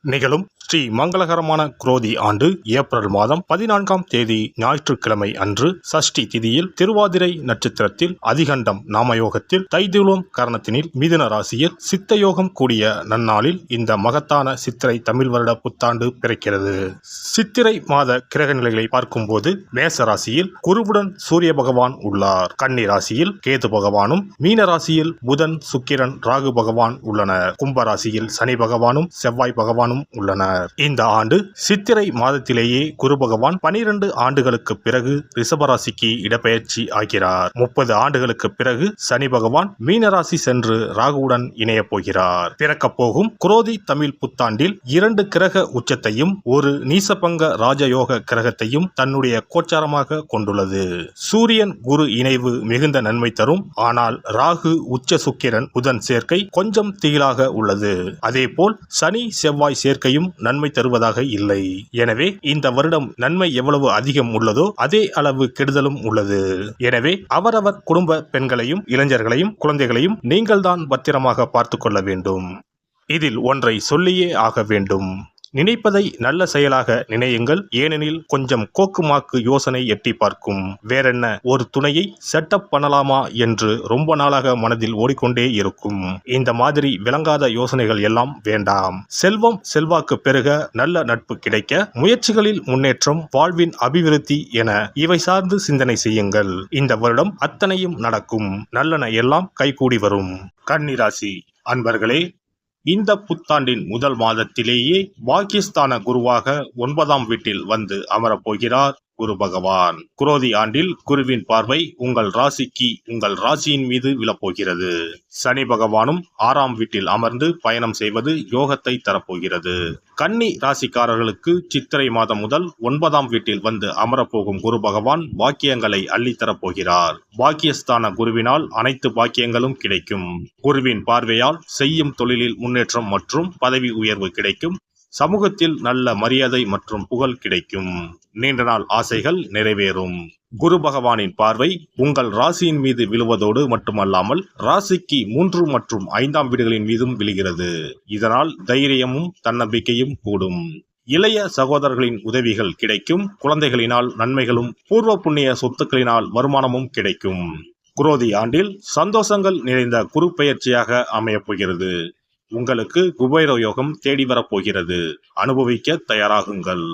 நிகழும் ஸ்ரீ மங்களகரமான குரோதி ஆண்டு ஏப்ரல் மாதம் 14ஆம் தேதி ஞாயிற்றுக்கிழமை அன்று சஷ்டி திதியில் திருவாதிரை நட்சத்திரத்தில் அதிகண்டம் நாமயோகத்தில் தைதுளோம் கரணத்தினில் மிதுன ராசியில் சித்தயோகம் கூடிய நன்னாளில் இந்த மகத்தான சித்திரை தமிழ் வருட புத்தாண்டு பிறக்கிறது. சித்திரை மாத கிரக நிலைகளை பார்க்கும்போது மேச ராசியில் குருவுடன் சூரிய பகவான் உள்ளார். கன்னி ராசியில் கேது பகவானும், மீன ராசியில் புதன், சுக்கிரன், ராகு பகவான் உள்ளனர். கும்ப ராசியில் சனி பகவானும் செவ்வாய் பகவானும் உள்ளனர். இந்த ஆண்டு சித்திரை மாதத்திலேயே குரு பகவான் 12 ஆண்டுகளுக்கு பிறகு ரிஷபராசிக்கு இடப்பெயர்ச்சி ஆகிறார். 30 ஆண்டுகளுக்கு பிறகு சனி பகவான் மீனராசி சென்று ராகுவுடன் இணைய போகிறார். பிறக்க போகும் குரோதி தமிழ் புத்தாண்டில் 2 கிரக உச்சத்தையும் ஒரு நீசபங்க ராஜயோக கிரகத்தையும் தன்னுடைய கோச்சாரமாக கொண்டுள்ளது. சூரியன் குரு இணைவு மிகுந்த நன்மை தரும். ஆனால் ராகு, உச்ச சுக்கிரன், புதன் சேர்க்கை கொஞ்சம் திகிலாக உள்ளது. அதேபோல் சனி செவ்வாய் சேர்க்கையும் நன்மை தருவதாக இல்லை. எனவே இந்த வருடம் நன்மை எவ்வளவு அதிகம் உள்ளதோ அதே அளவு கெடுதலும் உள்ளது. எனவே அவரவர் குடும்ப பெண்களையும், இளைஞர்களையும், குழந்தைகளையும் நீங்கள்தான் பத்திரமாக பார்த்துக் கொள்ள வேண்டும். இதில் ஒன்றை சொல்லியே ஆக வேண்டும். நினைப்பதை நல்ல செயலாக நினையுங்கள். ஏனெனில் கொஞ்சம் கோக்குமாக்கு யோசனை எட்டி பார்க்கும். வேறென்ன, ஒரு துணையை செட்டப் பண்ணலாமா என்று ரொம்ப நாளாக மனதில் ஓடிக்கொண்டே இருக்கும். இந்த மாதிரி விளங்காத யோசனைகள் எல்லாம் வேண்டாம். செல்வம் செல்வாக்கு பெருக, நல்ல நட்பு கிடைக்க, முயற்சிகளில் முன்னேற்றம், வாழ்வின் அபிவிருத்தி என இவை சார்ந்து சிந்தனை செய்யுங்கள். இந்த வருடம் அத்தனையும் நடக்கும். நல்லன எல்லாம் கைகூடி வரும். கன்னிராசி அன்பர்களே, இந்த புத்தாண்டின் முதல் மாதத்திலேயே பாக்கியஸ்தான குருவாக 9ஆம் வீட்டில் வந்து அமரப்போகிறார் குரு பகவான். குரோதி ஆண்டில் குருவின் பார்வை உங்கள் ராசிக்கு, உங்கள் ராசியின் மீது விழப்போகிறது. சனி பகவானும் 6ஆம் வீட்டில் அமர்ந்து பயணம் செய்வது யோகத்தை தரப்போகிறது. கன்னி ராசிக்காரர்களுக்கு சித்திரை மாதம் முதல் 9ஆம் வீட்டில் வந்து அமரப்போகும் குரு பகவான் பாக்கியங்களை அள்ளித்தரப்போகிறார். பாக்கியஸ்தான குருவினால் அனைத்து பாக்கியங்களும் கிடைக்கும். குருவின் பார்வையால் செய்யும் தொழிலில் முன்னேற்றம் மற்றும் பதவி உயர்வு கிடைக்கும். சமூகத்தில் நல்ல மரியாதை மற்றும் புகழ் கிடைக்கும். நீண்ட நாள் ஆசைகள் நிறைவேறும். குரு பகவானின் பார்வை உங்கள் ராசியின் மீது விழுவதோடு மட்டுமல்லாமல் ராசிக்கு 3 மற்றும் 5ஆம் வீடுகளின் மீதும் விழுகிறது. இதனால் தைரியமும் தன்னம்பிக்கையும் கூடும். இளைய சகோதரர்களின் உதவிகள் கிடைக்கும். குழந்தைகளினால் நன்மைகளும் பூர்வ புண்ணிய சொத்துக்களினால் வருமானமும் கிடைக்கும். குரோதி ஆண்டில் சந்தோஷங்கள் நிறைந்த குரு பெயர்ச்சியாக அமையப்போகிறது. உங்களுக்கு குபேர யோகம் தேடி வரப்போகிறது. அனுபவிக்க தயாராகுங்கள்.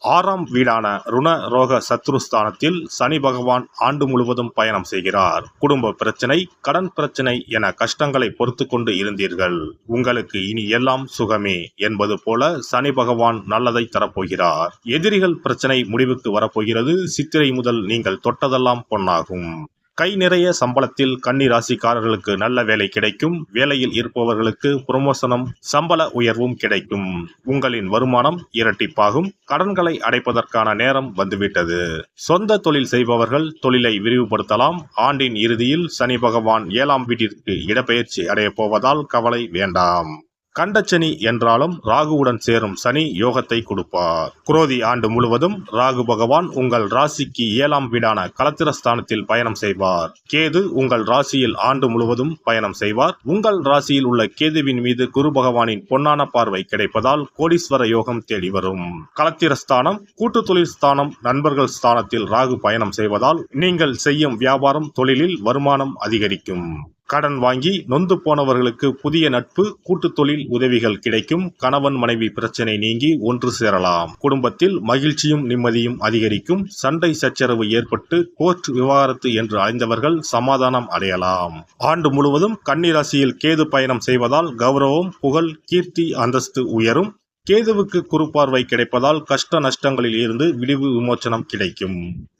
6ஆம் வீடான ருண ரோக சத்ருஸ்தானத்தில் சனி பகவான் ஆண்டு முழுவதும் பயணம் செய்கிறார். குடும்ப பிரச்சனை, கடன் பிரச்சனை என கஷ்டங்களை பொறுத்து கொண்டு இருந்தீர்கள். உங்களுக்கு இனி எல்லாம் சுகமே என்பது போல சனி பகவான் நல்லதை தரப்போகிறார். எதிரிகள் பிரச்சனை முடிவுக்கு வரப்போகிறது. சித்திரை முதல் நீங்கள் தொட்டதெல்லாம் பொன்னாகும். கை நிறைய சம்பளத்தில் கன்னி ராசிக்காரர்களுக்கு நல்ல வேலை கிடைக்கும். வேலையில் இருப்பவர்களுக்கு புரமோஷனும் சம்பள உயர்வும் கிடைக்கும். உங்களின் வருமானம் இரட்டிப்பாகும். கடன்களை அடைப்பதற்கான நேரம் வந்துவிட்டது. சொந்த தொழில் செய்பவர்கள் தொழிலை விரிவுபடுத்தலாம். ஆண்டின் இறுதியில் சனி பகவான் 7ஆம் வீட்டிற்கு இடப்பெயர்ச்சி அடையப் போவதால் கவலை வேண்டாம். கண்டச்சனி என்றாலும் ராகுவுடன் சேரும் சனி யோகத்தை கொடுப்பார். குரோதி ஆண்டு முழுவதும் ராகு பகவான் உங்கள் ராசிக்கு 7ஆம் வீடான களத்திரஸ்தானத்தில் பயணம் செய்வார். கேது உங்கள் ராசியில் ஆண்டு முழுவதும் பயணம் செய்வார். உங்கள் ராசியில் உள்ள கேதுவின் மீது குரு பகவானின் பொன்னான பார்வை கிடைப்பதால் கோடீஸ்வர யோகம் தேடி வரும். களத்திரஸ்தானம், கூட்டு தொழில் ஸ்தானம், நண்பர்கள் ஸ்தானத்தில் ராகு பயணம் செய்வதால் நீங்கள் செய்யும் வியாபாரம், தொழிலில் வருமானம் அதிகரிக்கும். கடன் வாங்கி நொந்து போனவர்களுக்கு புதிய நட்பு, கூட்டு தொழில் உதவிகள் கிடைக்கும். கணவன் மனைவி பிரச்சனை நீங்கி ஒன்று சேரலாம். குடும்பத்தில் மகிழ்ச்சியும் நிம்மதியும் அதிகரிக்கும். சண்டை சச்சரவு ஏற்பட்டு கோர்ட் விவகாரத்து என்று அலைந்தவர்கள் சமாதானம் அடையலாம். ஆண்டு முழுவதும் கன்னிராசியில் கேது பயணம் செய்வதால் கௌரவம், புகழ், கீர்த்தி, அந்தஸ்து உயரும். கேதுவுக்கு குறுபார்வை கிடைப்பதால் கஷ்ட நஷ்டங்களில் இருந்து விடிவு விமோச்சனம் கிடைக்கும்.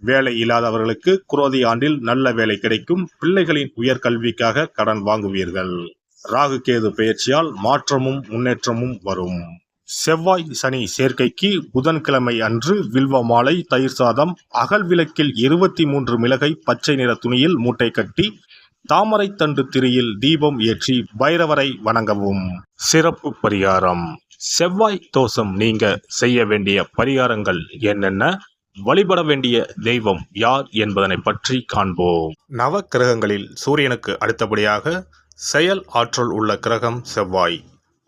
வேலை இல்லாதவர்களுக்கு குரோதி ஆண்டில் நல்ல வேலை கிடைக்கும். பிள்ளைகளின் உயர்கல்விக்காக கடன் வாங்குவீர்கள். ராகு கேது பெயர்ச்சியால் மாற்றமும் முன்னேற்றமும் வரும். செவ்வாய் சனி சேர்க்கைக்கு புதன்கிழமை அன்று வில்வ மாலை, தயிர் சாதம், அகல் விளக்கில் 23 மிளகை பச்சை நிற துணியில் மூட்டை கட்டி தாமரை தண்டு திரியில் தீபம் ஏற்றி பைரவரை வணங்கவும். சிறப்பு பரிகாரம். செவ்வாய் தோஷம் நீங்க செய்ய வேண்டிய பரிகாரங்கள் என்னென்ன, வழிபட வேண்டிய தெய்வம் யார் என்பதனை பற்றி காண்போம். நவ கிரகங்களில் சூரியனுக்கு அடுத்தபடியாக செயல் ஆற்றல் உள்ள கிரகம் செவ்வாய்.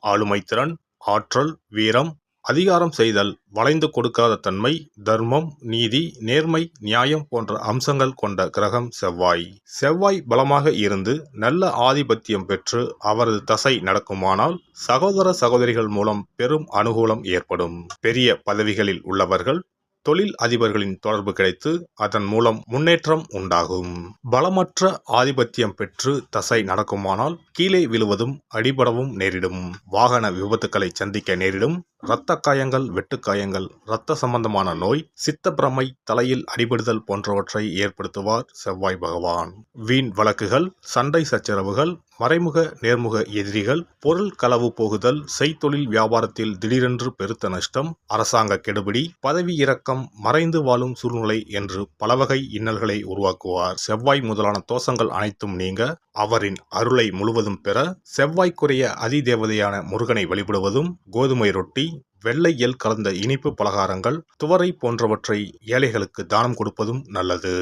ஆளுமை திறன், ஆற்றல், வீரம், அதிகாரம் செய்தல், வளைந்து கொடுக்காத தன்மை, தர்மம், நீதி, நேர்மை, நியாயம் போன்ற அம்சங்கள் கொண்ட கிரகம் செவ்வாய். செவ்வாய் பலமாக இருந்து நல்ல ஆதிபத்தியம் பெற்று அவரது தசை நடக்குமானால் சகோதர சகோதரிகள் மூலம் பெரும் அனுகூலம் ஏற்படும். பெரிய பதவிகளில் உள்ளவர்கள் தொழில் அதிபர்களின் தொடர்பு கிடைத்து அதன் மூலம் முன்னேற்றம் உண்டாகும். பலமற்ற ஆதிபத்தியம் பெற்று தசை நடக்குமானால் கீழே விழுவதும் அடிபடவும் நேரிடும். வாகன விபத்துக்களை சந்திக்க நேரிடும். இரத்த காயங்கள், வெட்டுக்காயங்கள், இரத்த சம்பந்தமான நோய், சித்தப்பிரமை, தலையில் அடிபடுதல் போன்றவற்றை ஏற்படுத்துவார் செவ்வாய் பகவான். வீண் வழக்குகள், சண்டை சச்சரவுகள், மறைமுக நேர்முக எதிரிகள், பொருள் களவு போகுதல், செய்தொழில் வியாபாரத்தில் திடீரென்று பெருத்த நஷ்டம், அரசாங்க கெடுபிடி, பதவி இறக்கம், மறைந்து வாழும் சூழ்நிலை என்று பலவகை இன்னல்களை உருவாக்குவார். செவ்வாய் முதலான தோஷங்கள் அனைத்தும் நீங்க அவரின் அருளை முழுவதும் பெற செவ்வாய்க்குரிய அதிதேவதையான முருகனை வழிபடுவதும், கோதுமை ரொட்டி, வெள்ளை எள் கலந்த இனிப்பு பலகாரங்கள், துவரை போன்றவற்றை ஏழைகளுக்கு தானம் கொடுப்பதும் நல்லது.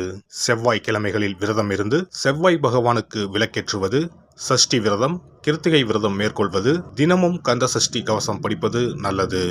செவ்வாய் கிழமைகளில் விரதம் இருந்து செவ்வாய் பகவானுக்கு விளக்கேற்றுவது, சஷ்டி விரதம், கிருத்திகை விரதம் மேற்கொள்வது, தினமும் கந்த சஷ்டி கவசம் படிப்பது நல்லது.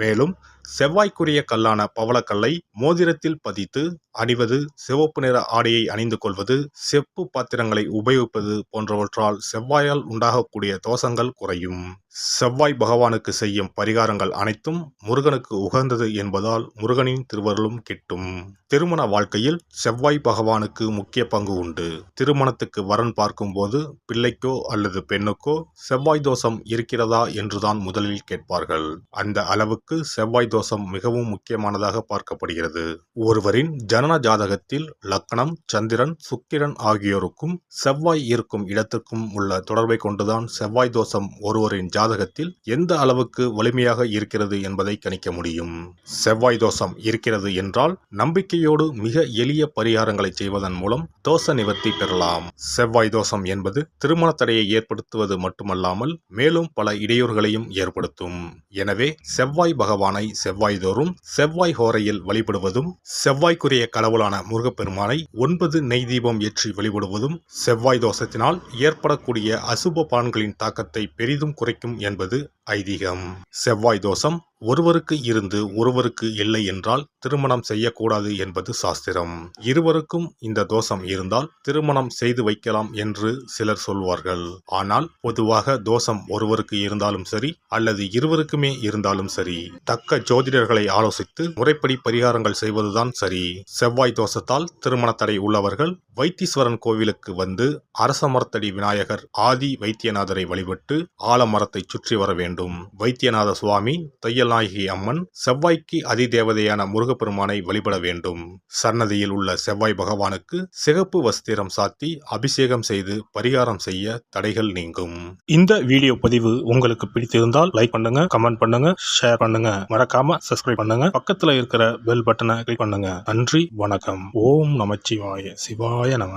மேலும் செவ்வாய்க்குரிய கல்லான பவளக்கல்லை மோதிரத்தில் பதித்து அணிவது, சிவப்பு நிற ஆடையை அணிந்து கொள்வது, செப்பு பாத்திரங்களை உபயோகிப்பது போன்றவற்றால் செவ்வாயால் உண்டாகக்கூடிய தோஷங்கள் குறையும். செவ்வாய் பகவானுக்கு செய்யும் பரிகாரங்கள் அனைத்தும் முருகனுக்கு உகந்தது என்பதால் முருகனின் திருவருளும் கிட்டும். திருமண வாழ்க்கையில் செவ்வாய் பகவானுக்கு முக்கிய பங்கு உண்டு. திருமணத்துக்கு வரன் பார்க்கும்போது பிள்ளைக்கோ அல்லது பெண்ணுக்கோ செவ்வாய் தோஷம் இருக்கிறதா என்றுதான் முதலில் கேட்பார்கள். அந்த அளவுக்கு செவ்வாய் தோஷம் மிகவும் முக்கியமானதாக பார்க்கப்படுகிறது. ஒருவரின் ஜனன ஜாதகத்தில் லக்னம், சந்திரன், சுக்கிரன் ஆகியோருக்கும் செவ்வாய் இருக்கும் இடத்திற்கும் உள்ள தொடர்பை கொண்டுதான் செவ்வாய் தோஷம் ஒருவரின் ஜாதகத்தில் எந்த அளவுக்கு வலிமையாக இருக்கிறது என்பதை கணிக்க முடியும். செவ்வாய் தோஷம் இருக்கிறது என்றால் நம்பிக்கையோடு மிக எளிய பரிகாரங்களை செய்வதன் மூலம் தோஷ நிவர்த்தி பெறலாம். செவ்வாய் தோஷம் என்பது திருமண தடையை ஏற்படுத்துவது மட்டுமல்லாமல் மேலும் பல இடையூறுகளையும் ஏற்படுத்தும். எனவே செவ்வாய் பகவானை செவ்வாய் தோறும் செவ்வாய் ஹோரையில் வழிபடுவதும், செவ்வாய்க்குரிய கடவுளான முருகப்பெருமானை 9 நெய் தீபம் ஏற்றி வழிபடுவதும் செவ்வாய் தோஷத்தினால் ஏற்படக்கூடிய அசுப பலன்களின் தாக்கத்தை பெரிதும் குறைக்கும் என்பது ஐதீகம். செவ்வாய் தோஷம் ஒருவருக்கு இருந்து ஒருவருக்கு இல்லை என்றால் திருமணம் செய்யக்கூடாது என்பது சாஸ்திரம். இருவருக்கும் இந்த தோஷம் இருந்தால் திருமணம் செய்து வைக்கலாம் என்று சிலர் சொல்வார்கள். ஆனால் பொதுவாக தோஷம் ஒருவருக்கு இருந்தாலும் சரி அல்லது இருவருக்குமே இருந்தாலும் சரி, தக்க ஜோதிடர்களை ஆலோசித்து முறைப்படி பரிகாரங்கள் செய்வதுதான் சரி. செவ்வாய் தோஷத்தால் திருமண தடை உள்ளவர்கள் வைத்தீஸ்வரன் கோவிலுக்கு வந்து அரச மரத்தடி விநாயகர் ஆதி வைத்தியநாதரை வழிபட்டு ஆலமரத்தை சுற்றி வர வேண்டும். வைத்தியநாத சுவாமி, தையல்நாயகி அம்மன், செவ்வாய்க்கு அதிதேவதையான முருகப்பெருமானை வழிபட வேண்டும். சன்னதியில் உள்ள செவ்வாய் பகவானுக்கு சிகப்பு வஸ்திரம் சாத்தி அபிஷேகம் செய்து பரிகாரம் செய்ய தடைகள் நீங்கும். இந்த வீடியோ பதிவு உங்களுக்கு பிடித்திருந்தால் லைக் பண்ணுங்க, கமெண்ட் பண்ணுங்க, ஷேர் பண்ணுங்க, மறக்காம சப்ஸ்கிரைப் பண்ணுங்க, பக்கத்துல இருக்கிற பெல் பட்டனை கிளிக் பண்ணுங்க. நன்றி, வணக்கம். ஓம் நமச்சிவாய. சிவாய நம.